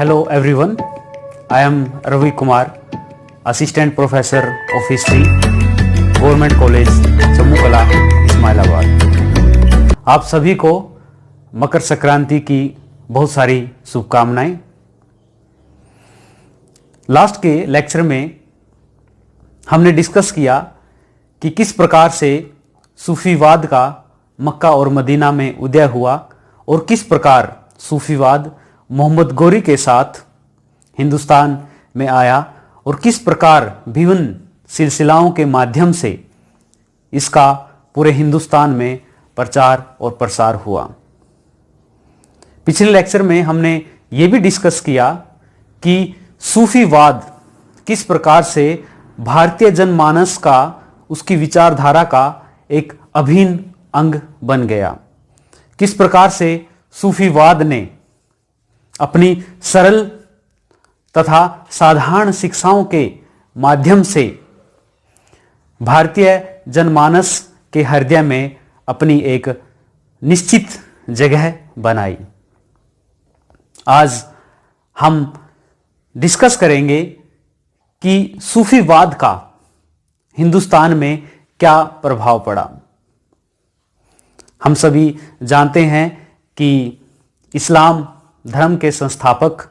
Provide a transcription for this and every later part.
Hello everyone, I am Ravi Kumar, Assistant Professor of History, Government College, Jammu कला, इस्माइलाबाद। आप सभी को मकर संक्रांति की बहुत सारी शुभकामनाएं। लास्ट के लेक्चर में हमने डिस्कस किया कि किस प्रकार से सूफीवाद का मक्का और मदीना में उदय हुआ और किस प्रकार सूफीवाद मोहम्मद गोरी के साथ हिंदुस्तान में आया और किस प्रकार विभिन्न सिलसिलाओं के माध्यम से इसका पूरे हिंदुस्तान में प्रचार और प्रसार हुआ। पिछले लेक्चर में हमने ये भी डिस्कस किया कि सूफीवाद किस प्रकार से भारतीय जनमानस का, उसकी विचारधारा का एक अभिन्न अंग बन गया। किस प्रकार से सूफीवाद ने अपनी सरल तथा साधारण शिक्षाओं के माध्यम से भारतीय जनमानस के हृदय में अपनी एक निश्चित जगह बनाई। आज हम डिस्कस करेंगे कि सूफीवाद का हिंदुस्तान में क्या प्रभाव पड़ा। हम सभी जानते हैं कि इस्लाम धर्म के संस्थापक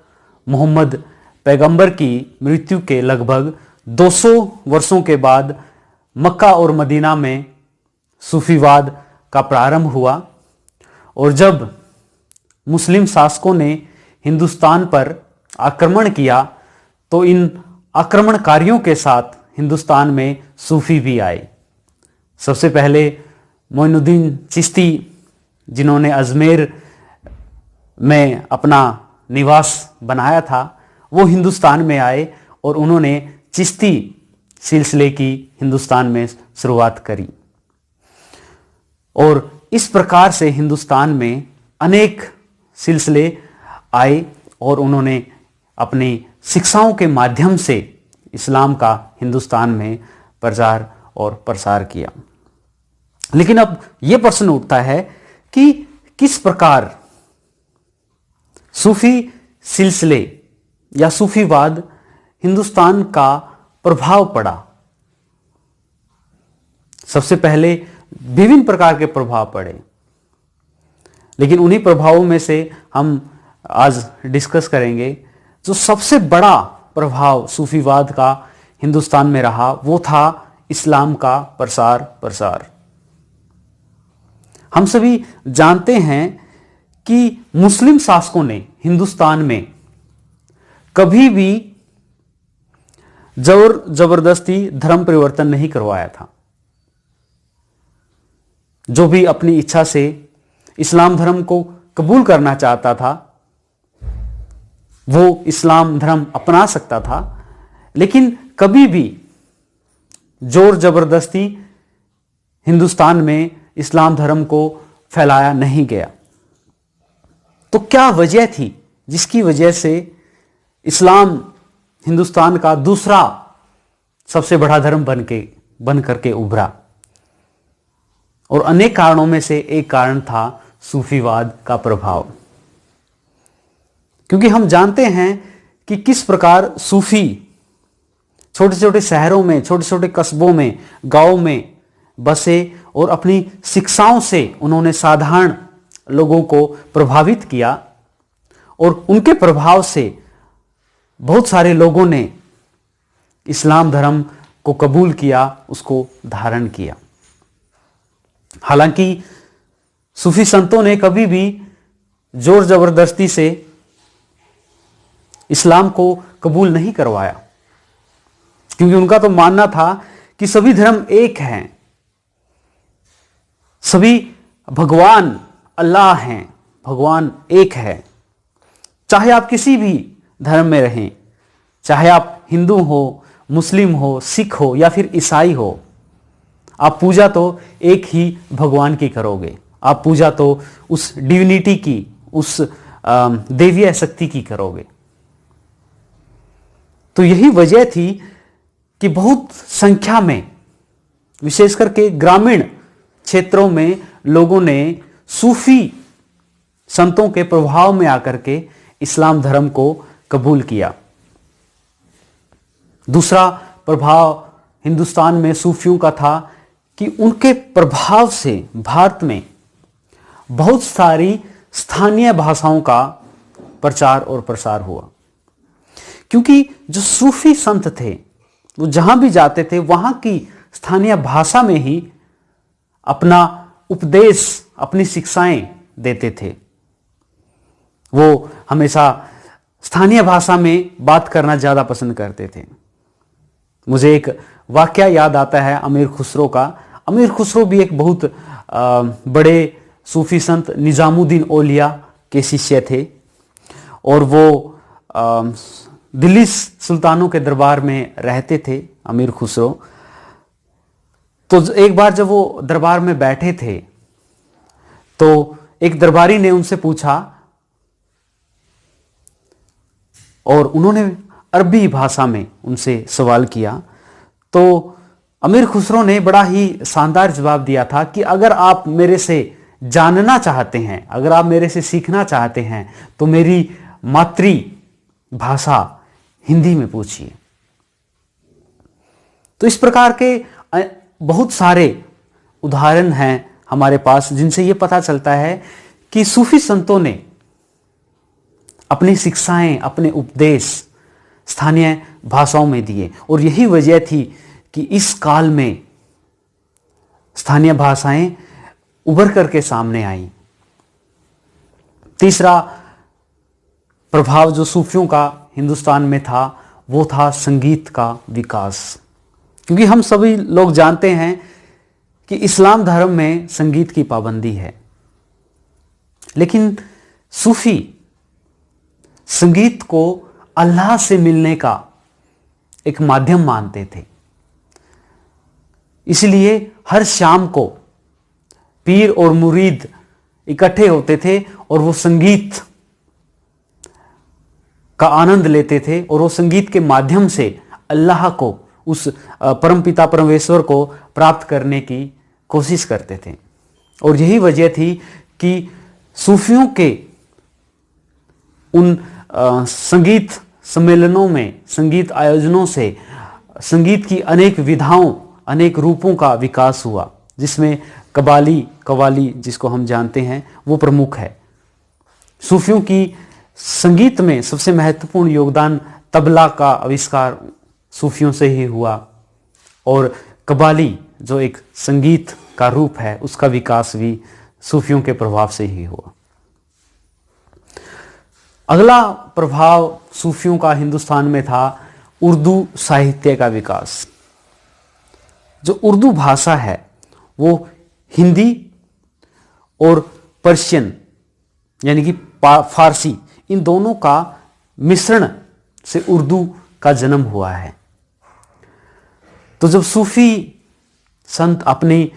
मोहम्मद पैगंबर की मृत्यु के लगभग 200 वर्षों के बाद मक्का और मदीना में सूफीवाद का प्रारंभ हुआ और जब मुस्लिम शासकों ने हिंदुस्तान पर आक्रमण किया तो इन आक्रमणकारियों के साथ हिंदुस्तान में सूफी भी आए। सबसे पहले मोइनुद्दीन चिश्ती, जिन्होंने अजमेर में अपना निवास बनाया था, वो हिंदुस्तान में आए और उन्होंने चिश्ती सिलसिले की हिंदुस्तान में शुरुआत करी और इस प्रकार से हिंदुस्तान में अनेक सिलसिले आए और उन्होंने अपनी शिक्षाओं के माध्यम से इस्लाम का हिंदुस्तान में प्रचार और प्रसार किया। लेकिन अब यह प्रश्न उठता है कि किस प्रकार सूफी सिलसिले या सूफीवाद हिंदुस्तान का प्रभाव पड़ा। सबसे पहले विभिन्न प्रकार के प्रभाव पड़े, लेकिन उन्हीं प्रभावों में से हम आज डिस्कस करेंगे। जो सबसे बड़ा प्रभाव सूफीवाद का हिंदुस्तान में रहा वो था इस्लाम का प्रसार। हम सभी जानते हैं कि मुस्लिम शासकों ने हिंदुस्तान में कभी भी जोर जबरदस्ती धर्म परिवर्तन नहीं करवाया था। जो भी अपनी इच्छा से इस्लाम धर्म को कबूल करना चाहता था वो इस्लाम धर्म अपना सकता था, लेकिन कभी भी जोर जबरदस्ती हिंदुस्तान में इस्लाम धर्म को फैलाया नहीं गया। तो क्या वजह थी जिसकी वजह से इस्लाम हिंदुस्तान का दूसरा सबसे बड़ा धर्म बन करके उभरा? और अनेक कारणों में से एक कारण था सूफीवाद का प्रभाव। क्योंकि हम जानते हैं कि किस प्रकार सूफी छोटे छोटे शहरों में, छोटे छोटे कस्बों में, गांवों में बसे और अपनी शिक्षाओं से उन्होंने साधारण लोगों को प्रभावित किया और उनके प्रभाव से बहुत सारे लोगों ने इस्लाम धर्म को कबूल किया, उसको धारण किया। हालांकि सूफी संतों ने कभी भी जोर जबरदस्ती से इस्लाम को कबूल नहीं करवाया, क्योंकि उनका तो मानना था कि सभी धर्म एक हैं, सभी भगवान अल्लाह हैं, भगवान एक है। चाहे आप किसी भी धर्म में रहें, चाहे आप हिंदू हो, मुस्लिम हो, सिख हो या फिर ईसाई हो, आप पूजा तो एक ही भगवान की करोगे। आप पूजा तो उस डिविनिटी की, उस देवीय शक्ति की करोगे। तो यही वजह थी कि बहुत संख्या में, विशेष करके ग्रामीण क्षेत्रों में, लोगों ने सूफी संतों के प्रभाव में आकर के इस्लाम धर्म को कबूल किया। दूसरा प्रभाव हिंदुस्तान में सूफियों का था कि उनके प्रभाव से भारत में बहुत सारी स्थानीय भाषाओं का प्रचार और प्रसार हुआ, क्योंकि जो सूफी संत थे वो जहां भी जाते थे वहां की स्थानीय भाषा में ही अपना उपदेश, अपनी शिक्षाएं देते थे। वो हमेशा स्थानीय भाषा में बात करना ज्यादा पसंद करते थे। मुझे एक वाकया याद आता है अमीर खुसरो का। अमीर खुसरो भी एक बहुत बड़े सूफी संत निजामुद्दीन औलिया के शिष्य थे और वो दिल्ली सुल्तानों के दरबार में रहते थे अमीर खुसरो। तो एक बार जब वो दरबार में बैठे थे तो एक दरबारी ने उनसे पूछा और उन्होंने अरबी भाषा में उनसे सवाल किया। तो अमीर खुसरो ने बड़ा ही शानदार जवाब दिया था कि अगर आप मेरे से जानना चाहते हैं, अगर आप मेरे से सीखना चाहते हैं तो मेरी मातृ भाषा हिंदी में पूछिए। तो इस प्रकार के बहुत सारे उदाहरण हैं हमारे पास जिनसे यह पता चलता है कि सूफी संतों ने अपनी शिक्षाएं, अपने उपदेश स्थानीय भाषाओं में दिए और यही वजह थी कि इस काल में स्थानीय भाषाएं उभर करके सामने आई। तीसरा प्रभाव जो सूफियों का हिंदुस्तान में था वो था संगीत का विकास, क्योंकि हम सभी लोग जानते हैं कि इस्लाम धर्म में संगीत की पाबंदी है, लेकिन सूफी संगीत को अल्लाह से मिलने का एक माध्यम मानते थे। इसलिए हर शाम को पीर और मुरीद इकट्ठे होते थे और वो संगीत का आनंद लेते थे और वो संगीत के माध्यम से अल्लाह को, उस परमपिता परमेश्वर को प्राप्त करने की कोशिश करते थे। और यही वजह थी कि सूफियों के उन संगीत सम्मेलनों में, संगीत आयोजनों से संगीत की अनेक विधाओं, अनेक रूपों का विकास हुआ, जिसमें कव्वाली जिसको हम जानते हैं वो प्रमुख है। सूफियों की संगीत में सबसे महत्वपूर्ण योगदान तबला का आविष्कार सूफियों से ही हुआ और कव्वाली जो एक संगीत का रूप है उसका विकास भी सूफियों के प्रभाव से ही हुआ। अगला प्रभाव सूफियों का हिंदुस्तान में था उर्दू साहित्य का विकास। जो उर्दू भाषा है वो हिंदी और पर्शियन यानी कि फारसी, इन दोनों का मिश्रण से उर्दू का जन्म हुआ है। तो जब सूफी संत अपनी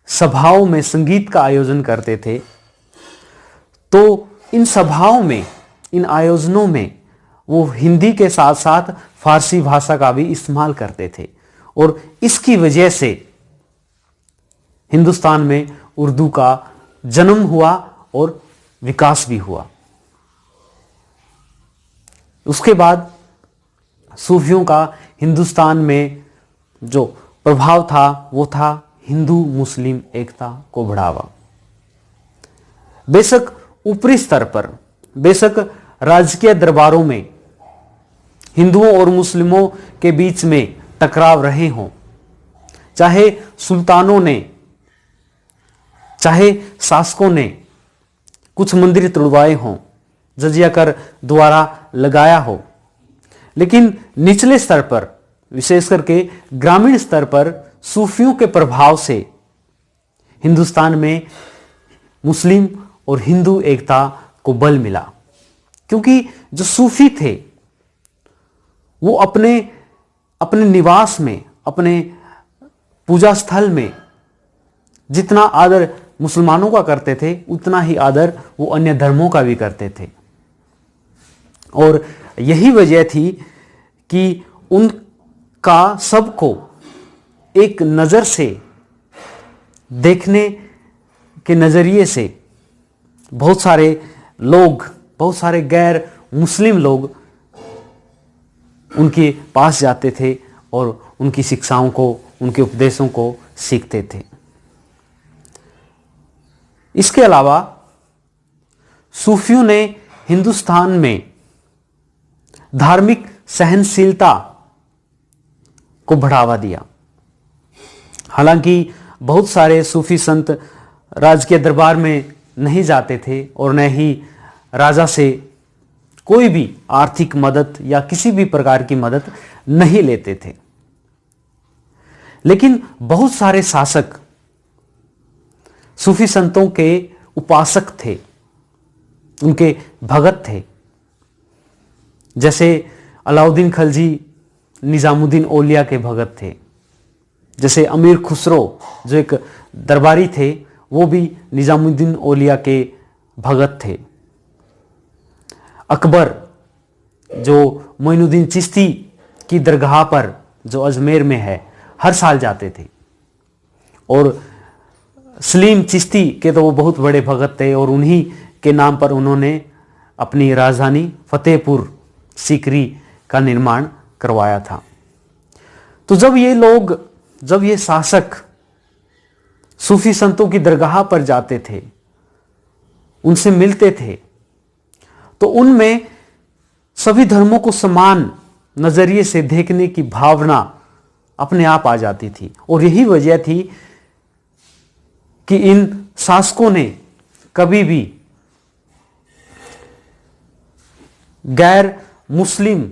सभाओं में संगीत का आयोजन करते थे तो इन सभाओं में, इन आयोजनों में वो हिंदी के साथ साथ फारसी भाषा का भी इस्तेमाल करते थे और इसकी वजह से हिंदुस्तान में उर्दू का जन्म हुआ और विकास भी हुआ। उसके बाद सूफियों का हिंदुस्तान में जो प्रभाव था वो था हिंदू मुस्लिम एकता को बढ़ावा। बेशक ऊपरी स्तर पर, बेशक राजकीय दरबारों में हिंदुओं और मुस्लिमों के बीच में टकराव रहे हों, चाहे सुल्तानों ने, चाहे शासकों ने कुछ मंदिर तोड़वाए हों, जजिया कर द्वारा लगाया हो, लेकिन निचले स्तर पर, विशेष करके ग्रामीण स्तर पर सूफियों के प्रभाव से हिंदुस्तान में मुस्लिम और हिंदू एकता को बल मिला। क्योंकि जो सूफी थे वो अपने अपने निवास में, अपने पूजा स्थल में जितना आदर मुसलमानों का करते थे उतना ही आदर वो अन्य धर्मों का भी करते थे। और यही वजह थी कि उनका सबको एक नज़र से देखने के नज़रिए से बहुत सारे लोग, बहुत सारे गैर मुस्लिम लोग उनके पास जाते थे और उनकी शिक्षाओं को, उनके उपदेशों को सीखते थे। इसके अलावा सूफियों ने हिंदुस्तान में धार्मिक सहनशीलता को बढ़ावा दिया। हालांकि बहुत सारे सूफी संत राज के दरबार में नहीं जाते थे और न ही राजा से कोई भी आर्थिक मदद या किसी भी प्रकार की मदद नहीं लेते थे, लेकिन बहुत सारे शासक सूफी संतों के उपासक थे, उनके भगत थे। जैसे अलाउद्दीन खलजी निजामुद्दीन औलिया के भगत थे, जैसे अमीर खुसरो जो एक दरबारी थे वो भी निजामुद्दीन औलिया के भगत थे। अकबर जो मोइनुद्दीन चिश्ती की दरगाह पर जो अजमेर में है हर साल जाते थे, और सलीम चिश्ती के तो वो बहुत बड़े भगत थे और उन्हीं के नाम पर उन्होंने अपनी राजधानी फतेहपुर सीकरी का निर्माण करवाया था। तो जब ये शासक सूफी संतों की दरगाह पर जाते थे, उनसे मिलते थे, तो उनमें सभी धर्मों को समान नजरिए से देखने की भावना अपने आप आ जाती थी। और यही वजह थी कि इन शासकों ने कभी भी गैर मुस्लिम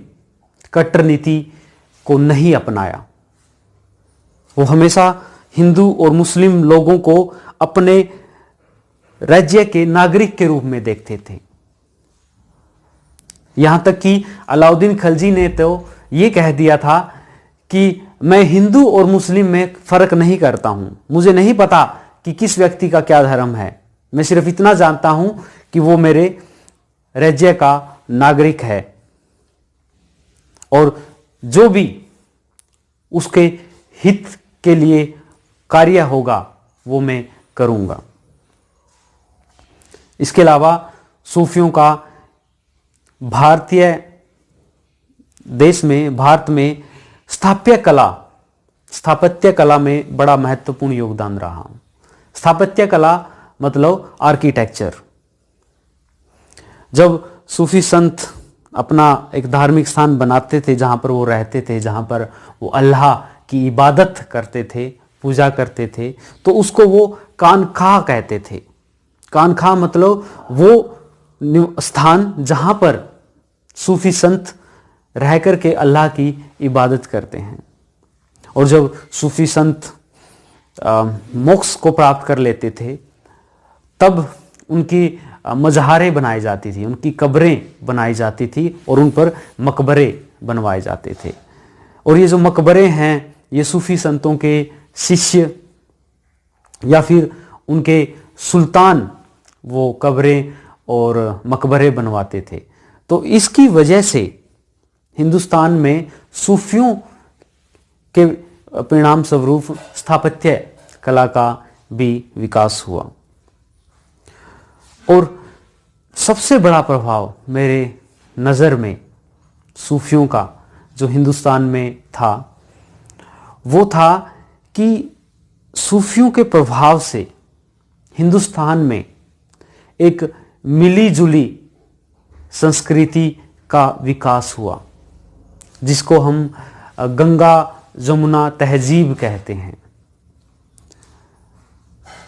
कट्टर नीति को नहीं अपनाया। वो हमेशा हिंदू और मुस्लिम लोगों को अपने राज्य के नागरिक के रूप में देखते थे। यहां तक कि अलाउद्दीन खलजी ने तो ये कह दिया था कि मैं हिंदू और मुस्लिम में फर्क नहीं करता हूं, मुझे नहीं पता कि किस व्यक्ति का क्या धर्म है, मैं सिर्फ इतना जानता हूं कि वो मेरे राज्य का नागरिक है और जो भी उसके हित के लिए कार्य होगा वो मैं करूंगा। इसके अलावा सूफियों का भारतीय देश में, भारत में स्थापत्य कला में बड़ा महत्वपूर्ण योगदान रहा। स्थापत्य कला मतलब आर्किटेक्चर। जब सूफी संत अपना एक धार्मिक स्थान बनाते थे जहां पर वो रहते थे, जहां पर वो अल्लाह की इबादत करते थे, पूजा करते थे, तो उसको वो खानकाह कहते थे। खानकाह मतलब वो स्थान जहां पर सूफी संत रह करके अल्लाह की इबादत करते हैं। और जब सूफी संत मोक्ष को प्राप्त कर लेते थे तब उनकी मज़ारे बनाई जाती थी, उनकी कब्रें बनाई जाती थी और उन पर मकबरे बनवाए जाते थे। और ये जो मकबरे हैं ये सूफी संतों के शिष्य या फिर उनके सुल्तान वो कब्रें और मकबरे बनवाते थे। तो इसकी वजह से हिंदुस्तान में सूफियों के परिणाम स्वरूप स्थापत्य कला का भी विकास हुआ। और सबसे बड़ा प्रभाव मेरे नज़र में सूफियों का जो हिंदुस्तान में था वो था कि सूफियों के प्रभाव से हिंदुस्तान में एक मिली जुली संस्कृति का विकास हुआ, जिसको हम गंगा जमुना तहजीब कहते हैं।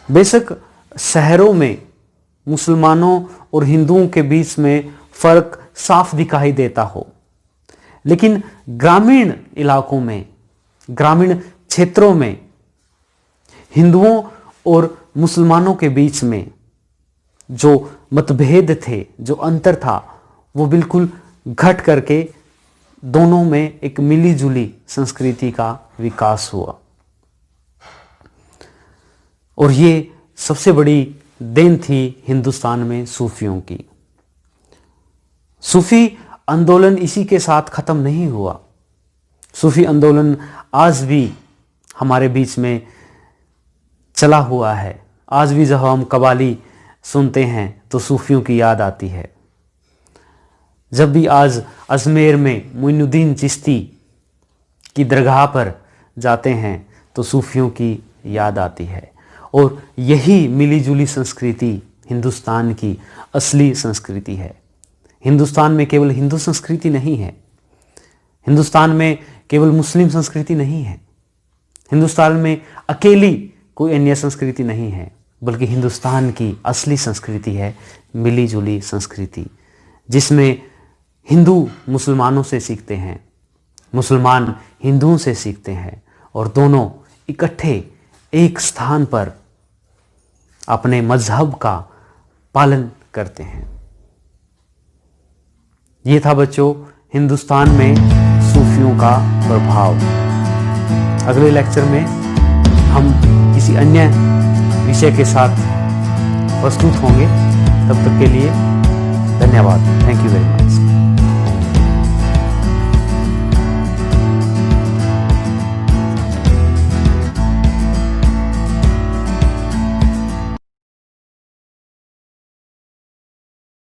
बेशक शहरों में मुसलमानों और हिंदुओं के बीच में फर्क साफ दिखाई देता हो, लेकिन ग्रामीण इलाकों में, ग्रामीण क्षेत्रों में हिंदुओं और मुसलमानों के बीच में जो मतभेद थे, जो अंतर था, वो बिल्कुल घट करके दोनों में एक मिली जुली संस्कृति का विकास हुआ। और ये सबसे बड़ी देन थी हिंदुस्तान में सूफियों की। सूफी आंदोलन इसी के साथ खत्म नहीं हुआ। सूफी आंदोलन आज भी हमारे बीच में चला हुआ है। आज भी जब हम कव्वाली सुनते हैं तो सूफियों की याद आती है। जब भी आज अजमेर में मोइनुद्दीन चिश्ती की दरगाह पर जाते हैं तो सूफियों की याद आती है। और यही मिलीजुली संस्कृति हिंदुस्तान की असली संस्कृति है। हिंदुस्तान में केवल हिंदू संस्कृति नहीं है, हिंदुस्तान में केवल मुस्लिम संस्कृति नहीं है, हिंदुस्तान में अकेली कोई अन्य संस्कृति नहीं है, बल्कि हिंदुस्तान की असली संस्कृति है मिलीजुली संस्कृति, जिसमें हिंदू मुसलमानों से सीखते हैं, मुसलमान हिंदुओं से सीखते हैं और दोनों इकट्ठे एक स्थान पर अपने मजहब का पालन करते हैं। ये था बच्चों हिंदुस्तान में सूफियों का प्रभाव। अगले लेक्चर में हम किसी अन्य विषय के साथ प्रस्तुत होंगे। तब तक के लिए धन्यवाद। Thank you very much.